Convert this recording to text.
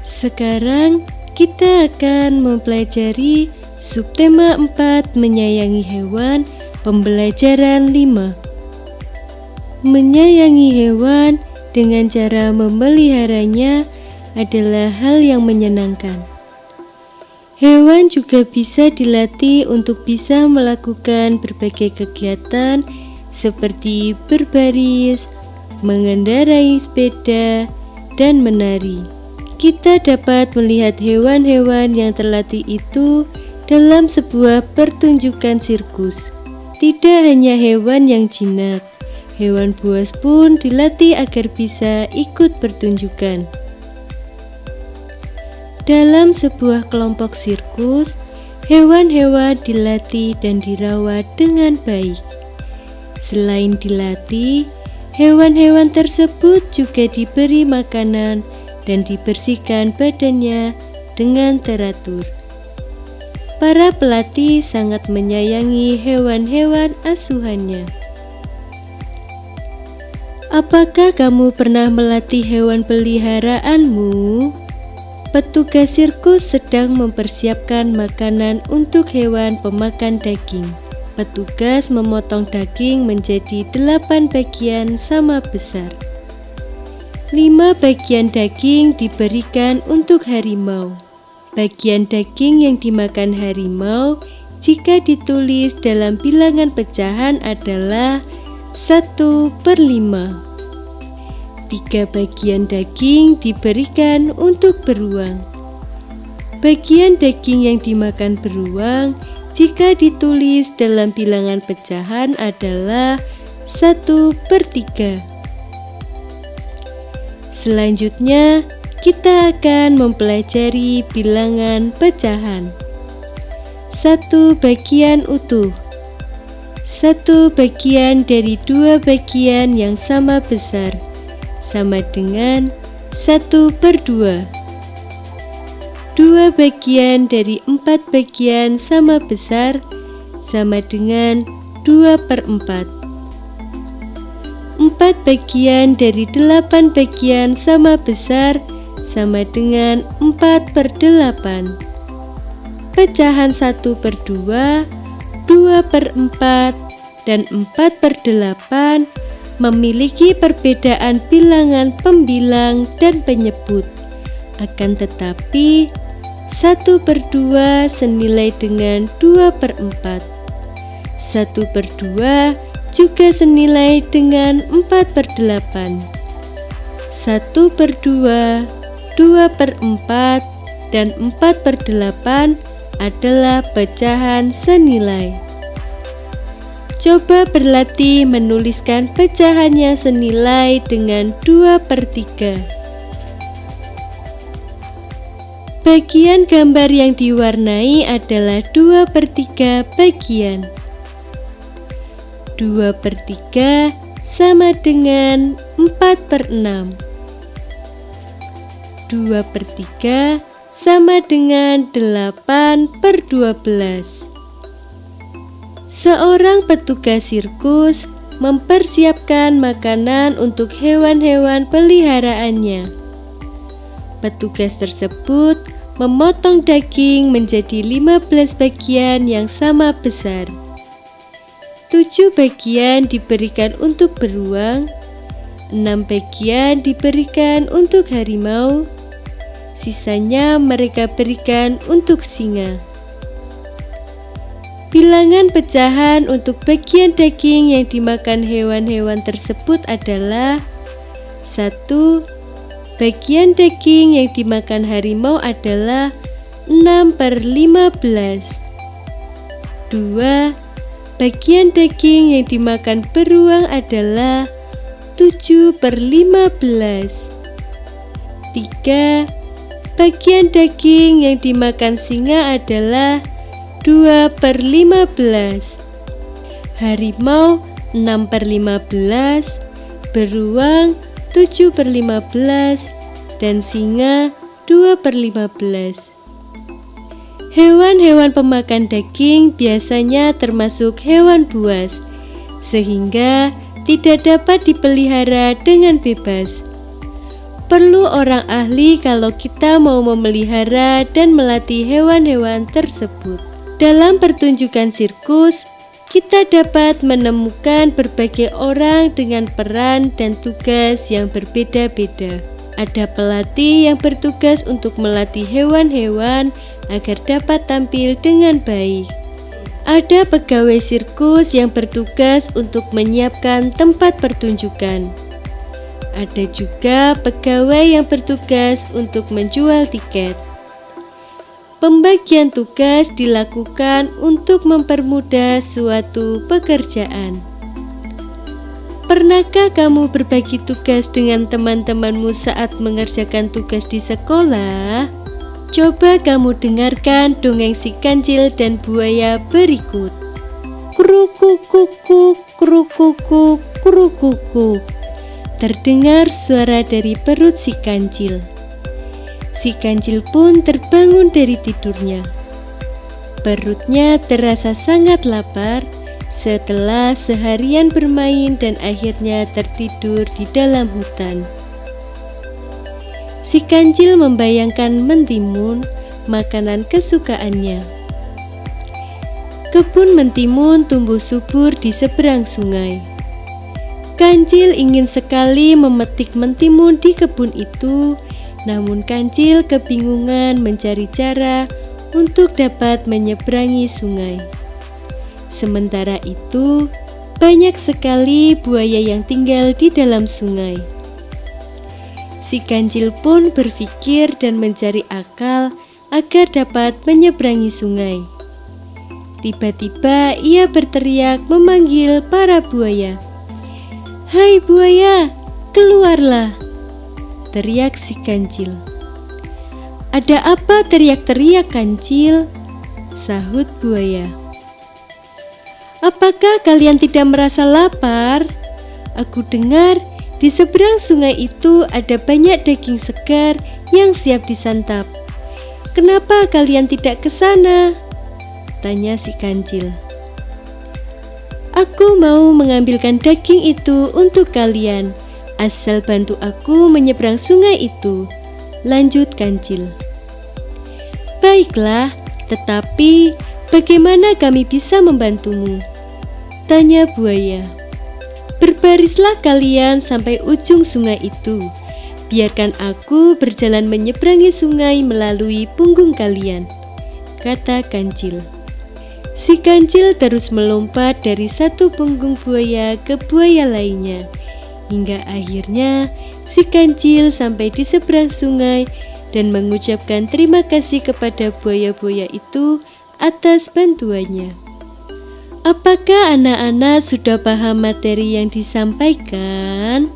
Sekarang kita akan mempelajari subtema 4 menyayangi hewan, pembelajaran 5. Menyayangi hewan dengan cara memeliharanya adalah hal yang menyenangkan. Hewan juga bisa dilatih untuk bisa melakukan berbagai kegiatan seperti berbaris, mengendarai sepeda, dan menari. Kita dapat melihat hewan-hewan yang terlatih itu dalam sebuah pertunjukan sirkus. Tidak hanya hewan yang jinak, hewan buas pun dilatih agar bisa ikut pertunjukan. Dalam sebuah kelompok sirkus, hewan-hewan dilatih dan dirawat dengan baik. Selain dilatih, hewan-hewan tersebut juga diberi makanan dan dibersihkan badannya dengan teratur. Para pelatih sangat menyayangi hewan-hewan asuhannya. Apakah kamu pernah melatih hewan peliharaanmu? Petugas sirkus sedang mempersiapkan makanan untuk hewan pemakan daging. Petugas memotong daging menjadi 8 bagian sama besar. 5 bagian daging diberikan untuk harimau. Bagian daging yang dimakan harimau jika ditulis dalam bilangan pecahan adalah 1/5. 3 bagian daging diberikan untuk beruang. Bagian daging yang dimakan beruang jika ditulis dalam bilangan pecahan adalah 1/3. Selanjutnya, kita akan mempelajari bilangan pecahan. 1 bagian utuh. 1 bagian dari 2 bagian yang sama besar, sama dengan 1/2. 2 bagian dari 4 bagian sama besar, sama dengan 2/4. 4 bagian dari 8 bagian sama besar, sama dengan 4/8. Pecahan 1/2, 2/4, dan 4/8 memiliki perbedaan bilangan pembilang dan penyebut. Akan tetapi, 1/2 senilai dengan 2/4. 1/2 juga senilai dengan 4/8. 1/2, 2/4, dan 4/8 adalah pecahan senilai. Coba berlatih menuliskan pecahannya senilai dengan 2/3. Bagian gambar yang diwarnai adalah 2/3 bagian. 2/3 sama dengan 4/6. 2/3 sama dengan 8/12. Seorang petugas sirkus mempersiapkan makanan untuk hewan-hewan peliharaannya. Petugas tersebut memotong daging menjadi 15 bagian yang sama besar. 7 bagian diberikan untuk beruang, 6 bagian diberikan untuk harimau, sisanya mereka berikan untuk singa. Bilangan pecahan untuk bagian daging yang dimakan hewan-hewan tersebut adalah 1. Bagian daging yang dimakan harimau adalah 6/15. 2. Bagian daging yang dimakan beruang adalah 7/15. 3. Bagian daging yang dimakan singa adalah 2/15. Harimau 6/15, beruang 7/15, dan singa 2/15. Hewan-hewan pemakan daging biasanya termasuk hewan buas, sehingga tidak dapat dipelihara dengan bebas. Perlu orang ahli kalau kita mau memelihara dan melatih hewan-hewan tersebut. Dalam pertunjukan sirkus, kita dapat menemukan berbagai orang dengan peran dan tugas yang berbeda-beda. Ada pelatih yang bertugas untuk melatih hewan-hewan agar dapat tampil dengan baik. Ada pegawai sirkus yang bertugas untuk menyiapkan tempat pertunjukan. Ada juga pegawai yang bertugas untuk menjual tiket. Pembagian tugas dilakukan untuk mempermudah suatu pekerjaan. Pernahkah kamu berbagi tugas dengan teman-temanmu saat mengerjakan tugas di sekolah? Coba kamu dengarkan dongeng si kancil dan buaya berikut. Krukukukuk, krukukuk, krukukuk. Terdengar suara dari perut si kancil. Si kancil pun terbangun dari tidurnya. Perutnya terasa sangat lapar setelah seharian bermain dan akhirnya tertidur di dalam hutan. Si kancil membayangkan mentimun, makanan kesukaannya. Kebun mentimun tumbuh subur di seberang sungai. Kancil ingin sekali memetik mentimun di kebun itu, namun kancil kebingungan mencari cara untuk dapat menyeberangi sungai. Sementara itu, banyak sekali buaya yang tinggal di dalam sungai. Si kancil pun berpikir dan mencari akal agar dapat menyeberangi sungai. Tiba-tiba ia berteriak memanggil para buaya. "Hai buaya, keluarlah!" teriak si kancil. "Ada apa teriak-teriak, kancil?" sahut buaya. "Apakah kalian tidak merasa lapar? Aku dengar di seberang sungai itu ada banyak daging segar yang siap disantap. Kenapa kalian tidak ke sana?" tanya si kancil. "Aku mau mengambilkan daging itu untuk kalian, asal bantu aku menyeberang sungai itu," lanjut kancil. "Baiklah, tetapi bagaimana kami bisa membantumu?" tanya buaya. "Berbarislah kalian sampai ujung sungai itu. Biarkan aku berjalan menyeberangi sungai melalui punggung kalian," kata kancil. Si kancil terus melompat dari satu punggung buaya ke buaya lainnya, hingga akhirnya si kancil sampai di seberang sungai dan mengucapkan terima kasih kepada buaya-buaya itu atas bantuannya. Apakah anak-anak sudah paham materi yang disampaikan?